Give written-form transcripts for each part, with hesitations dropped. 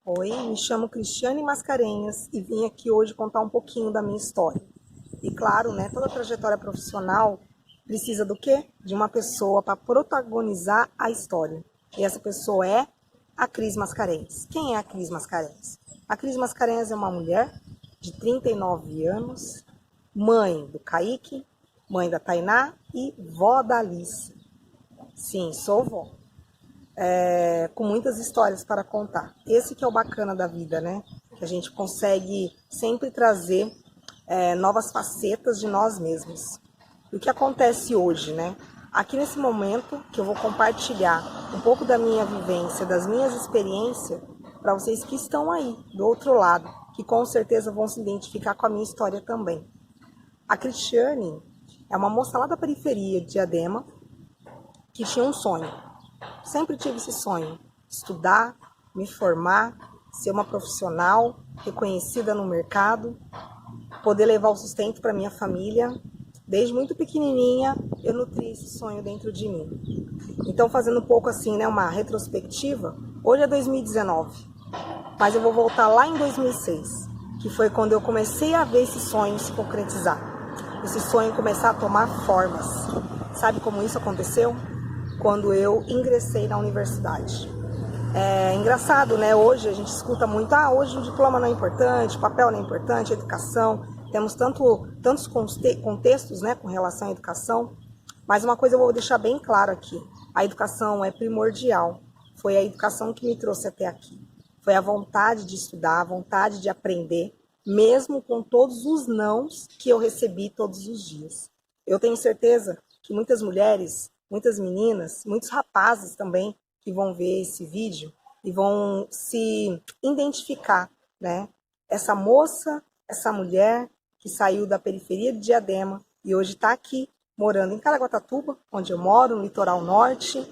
Oi, me chamo Cristiane Mascarenhas e vim aqui hoje contar um pouquinho da minha história. E claro, né, toda trajetória profissional precisa do quê? De uma pessoa para protagonizar a história. E essa pessoa é a Cris Mascarenhas. Quem é a Cris Mascarenhas? A Cris Mascarenhas é uma mulher de 39 anos, mãe do Kaique, mãe da Tainá e vó da Alice. Sim, sou vó. Com muitas histórias para contar. Esse que é o bacana da vida, né? Que a gente consegue sempre trazer novas facetas de nós mesmos. E o que acontece hoje, né? Aqui nesse momento que eu vou compartilhar um pouco da minha vivência, das minhas experiências, para vocês que estão aí, do outro lado, que com certeza vão se identificar com a minha história também. A Cristiane é uma moça lá da periferia de Diadema, que tinha um sonho. Sempre tive esse sonho, estudar, me formar, ser uma profissional reconhecida no mercado, poder levar o sustento para minha família. Desde muito pequenininha, eu nutri esse sonho dentro de mim. Então, fazendo um pouco assim, né, uma retrospectiva, hoje é 2019, mas eu vou voltar lá em 2006, que foi quando eu comecei a ver esse sonho se concretizar. Esse sonho começar a tomar formas. Sabe como isso aconteceu? Quando eu ingressei na universidade. É engraçado, né? Hoje a gente escuta muito, hoje o diploma não é importante, o papel não é importante, a educação. Temos tantos contextos, né, com relação à educação. Mas uma coisa eu vou deixar bem claro aqui. A educação é primordial. Foi a educação que me trouxe até aqui. Foi a vontade de estudar, a vontade de aprender, mesmo com todos os nãos que eu recebi todos os dias. Eu tenho certeza que muitas mulheres, muitas meninas, muitos rapazes também que vão ver esse vídeo e vão se identificar, né? Essa moça, essa mulher que saiu da periferia de Diadema e hoje está aqui morando em Caraguatatuba, onde eu moro, no litoral norte.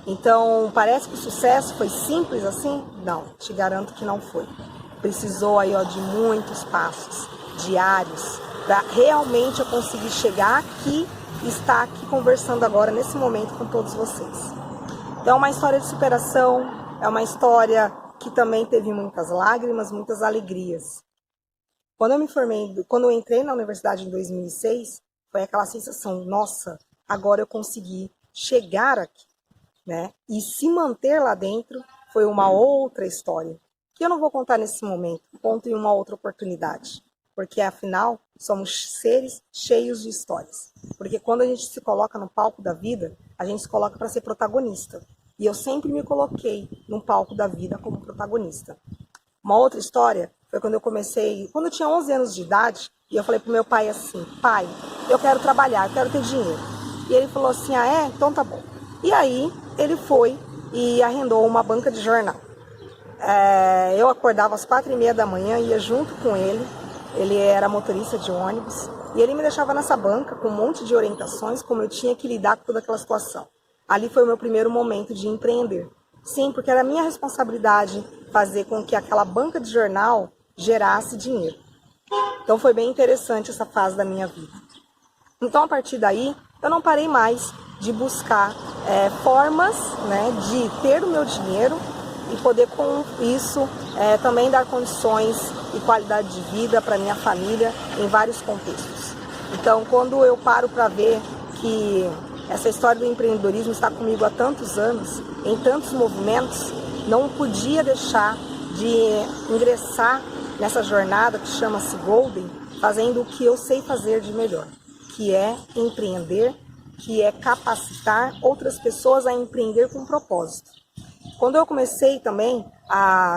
Então, parece que o sucesso foi simples assim? Não, te garanto que não foi. Precisou aí, de muitos passos diários para realmente eu conseguir chegar aqui e estar aqui conversando agora, nesse momento, com todos vocês. Então, é uma história de superação, é uma história que também teve muitas lágrimas, muitas alegrias. Quando eu entrei na universidade em 2006, foi aquela sensação, nossa, agora eu consegui chegar aqui, né? E se manter lá dentro foi uma outra história, que eu não vou contar nesse momento, conto em uma outra oportunidade. Porque, afinal, somos seres cheios de histórias. Porque quando a gente se coloca no palco da vida, a gente se coloca para ser protagonista. E eu sempre me coloquei no palco da vida como protagonista. Uma outra história foi quando eu tinha 11 anos de idade, e eu falei pro meu pai assim, pai, eu quero trabalhar, eu quero ter dinheiro. E ele falou assim, então tá bom. E aí, ele foi e arrendou uma banca de jornal. Eu acordava às 4h30 da manhã, ia junto com ele. Ele era motorista de ônibus e ele me deixava nessa banca com um monte de orientações como eu tinha que lidar com toda aquela situação. Ali foi o meu primeiro momento de empreender. Sim, porque era minha responsabilidade fazer com que aquela banca de jornal gerasse dinheiro. Então foi bem interessante essa fase da minha vida. Então, a partir daí, eu não parei mais de buscar formas, né, de ter o meu dinheiro e poder com isso também dar condições e qualidade de vida para minha família em vários contextos. Então, quando eu paro para ver que essa história do empreendedorismo está comigo há tantos anos, em tantos movimentos, não podia deixar de ingressar nessa jornada que chama-se Golden, fazendo o que eu sei fazer de melhor, que é empreender, que é capacitar outras pessoas a empreender com propósito. Quando eu comecei também,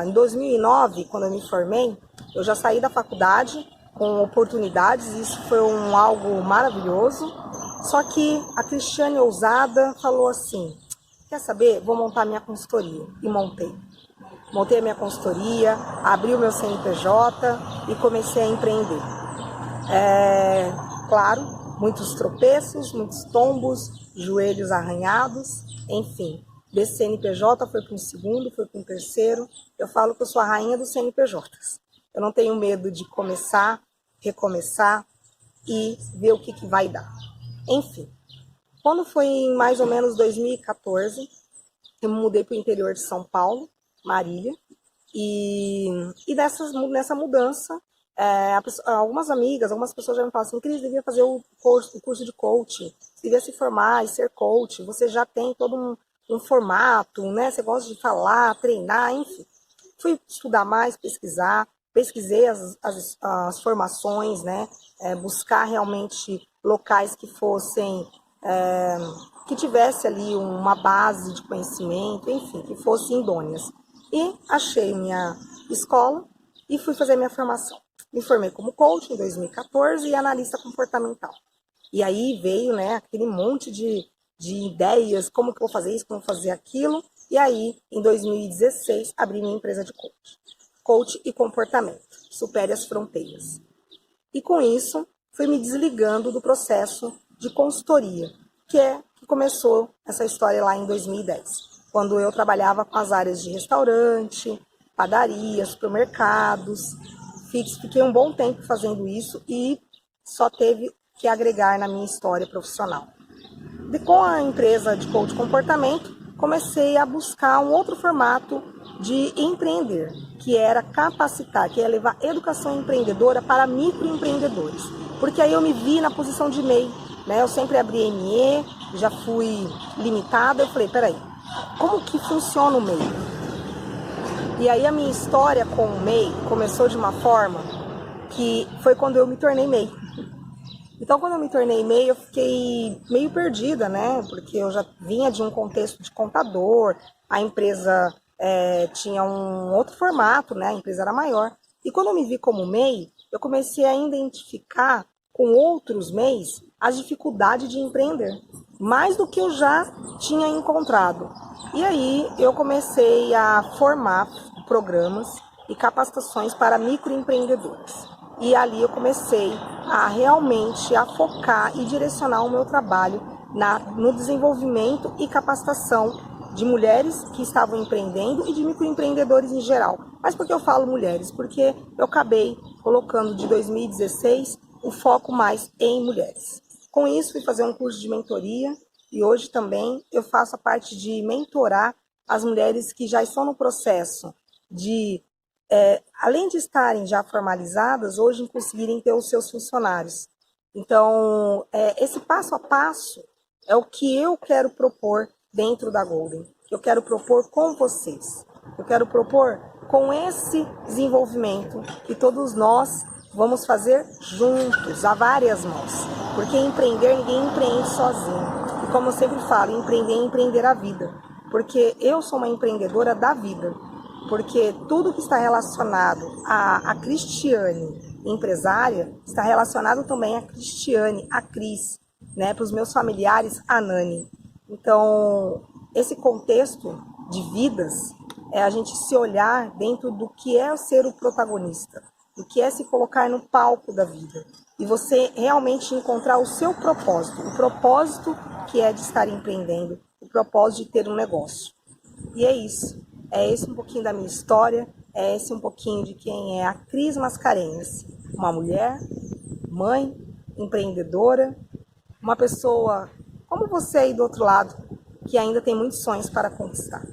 em 2009, quando eu me formei, eu já saí da faculdade com oportunidades, isso foi algo maravilhoso. Só que a Cristiane ousada falou assim, quer saber, vou montar minha consultoria. E montei. Montei a minha consultoria, abri o meu CNPJ e comecei a empreender. Claro, muitos tropeços, muitos tombos, joelhos arranhados, enfim. Desse CNPJ foi para um segundo, foi para um terceiro. Eu falo que eu sou a rainha dos CNPJs. Eu não tenho medo de começar, recomeçar e ver o que vai dar. Enfim, quando foi em mais ou menos 2014, eu me mudei para o interior de São Paulo, Marília, Nessa mudança, algumas amigas, algumas pessoas já me falam assim: Cris, devia fazer o curso de coaching, devia se formar e ser coach, você já tem todo um formato, né? Você gosta de falar, treinar, enfim. Fui estudar mais, pesquisei as formações, né? Buscar realmente locais que fossem, que tivesse ali uma base de conhecimento, enfim, que fossem idôneas. E achei minha escola e fui fazer minha formação. Me formei como coach em 2014 e analista comportamental. E aí veio, né, aquele monte de ideias, como que eu vou fazer isso, como eu vou fazer aquilo. E aí, em 2016, abri minha empresa de coach. Coach e comportamento, supere as fronteiras. E com isso, fui me desligando do processo de consultoria, que começou essa história lá em 2010, quando eu trabalhava com as áreas de restaurante, padaria, supermercados. Fiquei um bom tempo fazendo isso e só teve que agregar na minha história profissional. E com a empresa de coach comportamento, comecei a buscar um outro formato de empreender, que era capacitar, que ia levar educação empreendedora para microempreendedores. Porque aí eu me vi na posição de MEI, né? Eu sempre abri ME, já fui limitada, eu falei, peraí, como que funciona o MEI? E aí a minha história com o MEI começou de uma forma que foi quando eu me tornei MEI. Então, quando eu me tornei MEI, eu fiquei meio perdida, né? Porque eu já vinha de um contexto de contador, a empresa tinha um outro formato, né? A empresa era maior. E quando eu me vi como MEI, eu comecei a identificar com outros MEIs as dificuldades de empreender, mais do que eu já tinha encontrado. E aí eu comecei a formar programas e capacitações para microempreendedores. E ali eu comecei a realmente focar e direcionar o meu trabalho no desenvolvimento e capacitação de mulheres que estavam empreendendo e de microempreendedores em geral. Mas por que eu falo mulheres? Porque eu acabei colocando de 2016 o foco mais em mulheres. Com isso, fui fazer um curso de mentoria e hoje também eu faço a parte de mentorar as mulheres que já estão no processo de além de estarem já formalizadas, hoje conseguirem ter os seus funcionários. Então, esse passo a passo é o que eu quero propor dentro da Golden. Eu quero propor com vocês. Eu quero propor com esse desenvolvimento que todos nós vamos fazer juntos, a várias mãos. Porque empreender, ninguém empreende sozinho. E como eu sempre falo, empreender é empreender a vida. Porque eu sou uma empreendedora da vida. Porque tudo que está relacionado a Cristiane, empresária, está relacionado também a Cristiane, a Cris, né? Para os meus familiares, a Nani. Então, esse contexto de vidas é a gente se olhar dentro do que é ser o protagonista, do que é se colocar no palco da vida. E você realmente encontrar o seu propósito, o propósito que é de estar empreendendo, o propósito de ter um negócio. E é isso. É esse um pouquinho da minha história, é esse um pouquinho de quem é a Cris Mascarenhas. Uma mulher, mãe, empreendedora, uma pessoa como você aí do outro lado, que ainda tem muitos sonhos para conquistar.